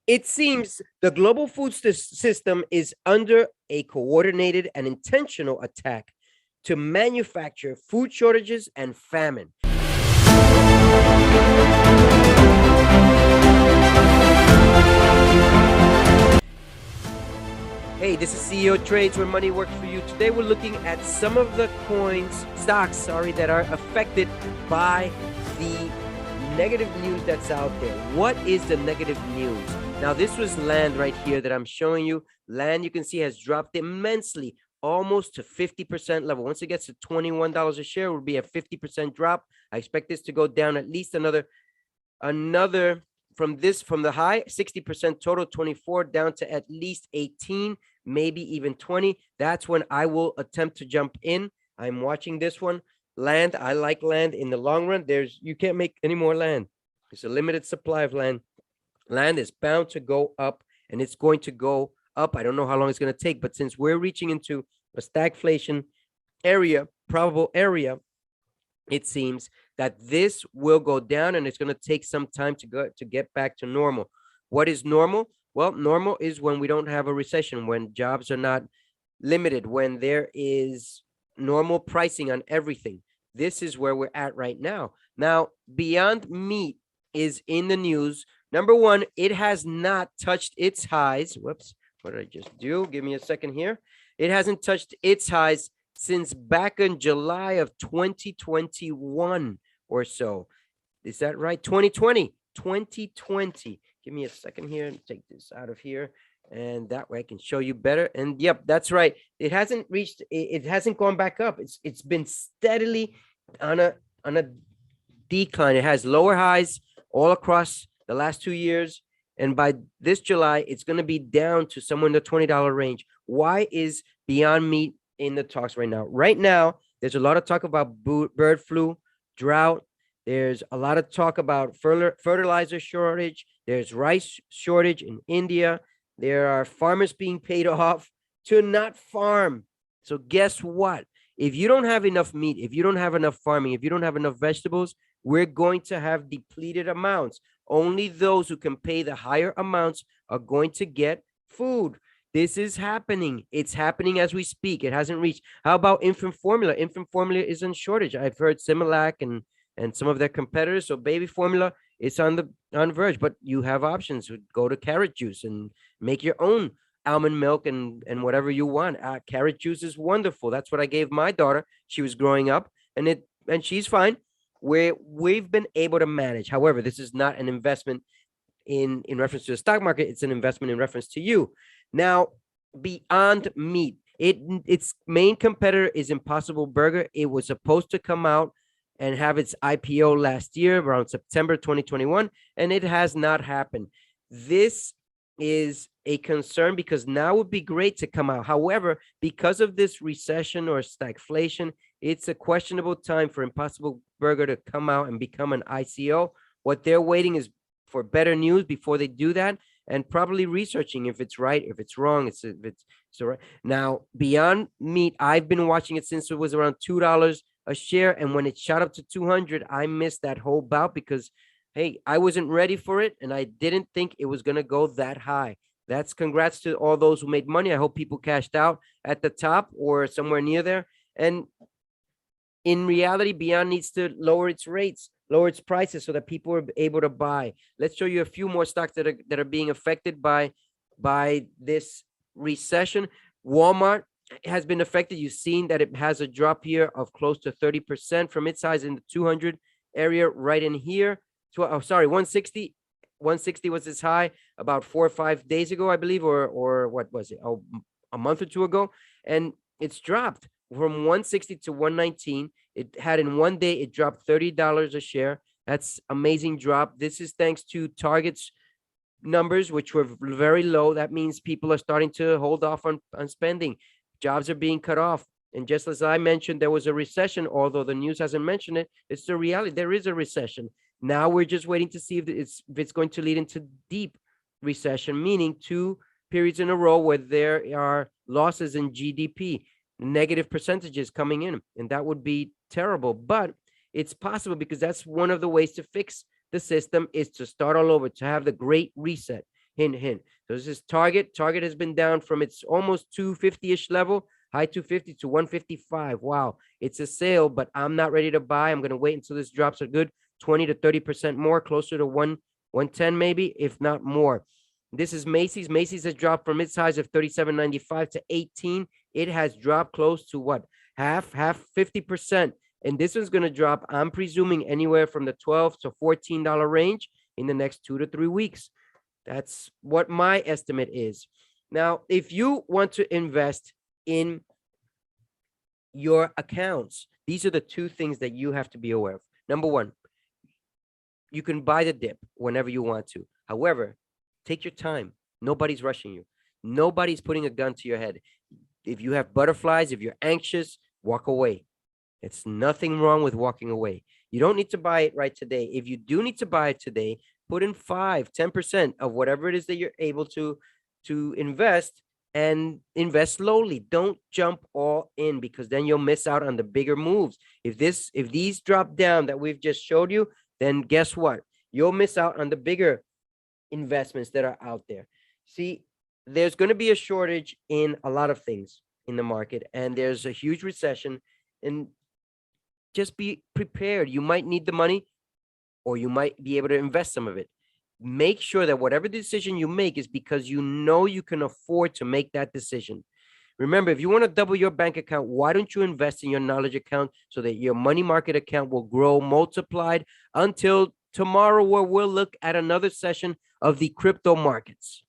It seems the global food system is under a coordinated and intentional attack to manufacture food shortages and famine. Hey, this is CeoTrades, where money works for you. Today we're looking at some of the stocks, that are affected by the negative news that's out there. What is the negative news? Now, this was land right here that I'm showing you. Land, you can see, has dropped immensely, almost to 50% level. Once it gets to $21 a share, it will be a 50% drop. I expect this to go down at least another from the high 60% total, 24 down to at least 18, maybe even 20. That's when I will attempt to jump in. I'm watching this one. Land, I like land in the long run. You can't make any more land. There's a limited supply of land. Land is bound to go up, and it's going to go up. I don't know how long it's going to take, but since we're reaching into a stagflation probable area, it seems that this will go down, and it's going to take some time to get back to normal. What is normal? Well, normal is when we don't have a recession, when jobs are not limited, when there is normal pricing on everything. This is where we're at right now. Now, Beyond Meat is in the news. Number one, it has not touched its highs. Whoops, what did I just do? Give me a second here. It hasn't touched its highs since back in July of 2021 or so. Is that right? 2020. Give me a second here and take this out of here. And that way I can show you better. And yep, that's right. It hasn't gone back up. It's been steadily on a decline. It has lower highs all across the last 2 years. And by this July, it's going to be down to somewhere in the $20 range. Why is Beyond Meat in the talks right now? Right now, there's a lot of talk about bird flu, drought. There's a lot of talk about fertilizer shortage. There's rice shortage in India. There are farmers being paid off to not farm. So guess what? If you don't have enough meat, if you don't have enough farming, if you don't have enough vegetables, we're going to have depleted amounts. Only those who can pay the higher amounts are going to get food. This is happening. It's happening as we speak. It hasn't reached. How about infant formula? Infant formula is in shortage. I've heard Similac and some of their competitors. So baby formula, it's on the verge, but you have options. Go to carrot juice and make your own almond milk and whatever you want. Carrot juice is wonderful. That's what I gave my daughter. She was growing up, and she's fine. We've been able to manage. However, this is not an investment in reference to the stock market. It's an investment in reference to you. Now, Beyond Meat, its main competitor is Impossible Burger. It was supposed to come out and have its IPO last year around September 2021, and it has not happened. This is a concern because now would be great to come out. However, because of this recession or stagflation, it's a questionable time for Impossible Burger to come out and become an ICO. What they're waiting is for better news before they do that, and probably researching if it's right, if it's wrong, if it's right. Now, Beyond Meat, I've been watching it since it was around $2 a share, and when it shot up to 200, I missed that whole bout because, hey, I wasn't ready for it, and I didn't think it was going to go that high. That's congrats to all those who made money. I hope people cashed out at the top or somewhere near there. And in reality, Beyond needs to lower its rates, lower its prices so that people are able to buy. Let's show you a few more stocks that are being affected by this recession. Walmart has been affected. You've seen that it has a drop here of close to 30% from its highs in the 200 area right in here. 160. 160 was its high about 4 or 5 days ago, I believe, or what was it? A month or two ago. And it's dropped from 160 to 119. It had in one day, it dropped $30 a share. That's amazing drop. This is thanks to Target's numbers, which were very low. That means people are starting to hold off on spending. Jobs are being cut off. And just as I mentioned, there was a recession, although the news hasn't mentioned it. It's the reality. There is a recession. Now we're just waiting to see if it's going to lead into deep recession, meaning 2 periods in a row where there are losses in GDP, negative percentages coming in. And that would be terrible. But it's possible because that's one of the ways to fix the system is to start all over, to have the great reset. hint, hint. So this is target. Target has been down from its almost 250-ish level, high 250 to 155. Wow, it's a sale, but I'm not ready to buy. I'm going to wait until this drops a good 20 to 30% more, closer to 110 maybe, if not more. This is Macys. Macys has dropped from its highs of 37.95 to 18. It has dropped close to what? Half 50%. And this one's going to drop, I'm presuming, anywhere from the $12 to $14 range in the next 2 to 3 weeks. That's what my estimate is. Now, if you want to invest in your accounts, these are the two things that you have to be aware of. Number one, you can buy the dip whenever you want to. However, take your time. Nobody's rushing you. Nobody's putting a gun to your head. If you have butterflies, if you're anxious, walk away. It's nothing wrong with walking away. You don't need to buy it right today. If you do need to buy it today, put in 5-10% of whatever it is that you're able to invest, and invest slowly. Don't jump all in, because then you'll miss out on the bigger moves. If these drop down that we've just showed you, then guess what? You'll miss out on the bigger investments that are out there. See, there's going to be a shortage in a lot of things in the market, and there's a huge recession, and just be prepared. You might need the money, or you might be able to invest some of it. Make sure that whatever decision you make is because you know you can afford to make that decision. Remember, if you want to double your bank account, why don't you invest in your knowledge account so that your money market account will grow multiplied until tomorrow, where we'll look at another session of the crypto markets.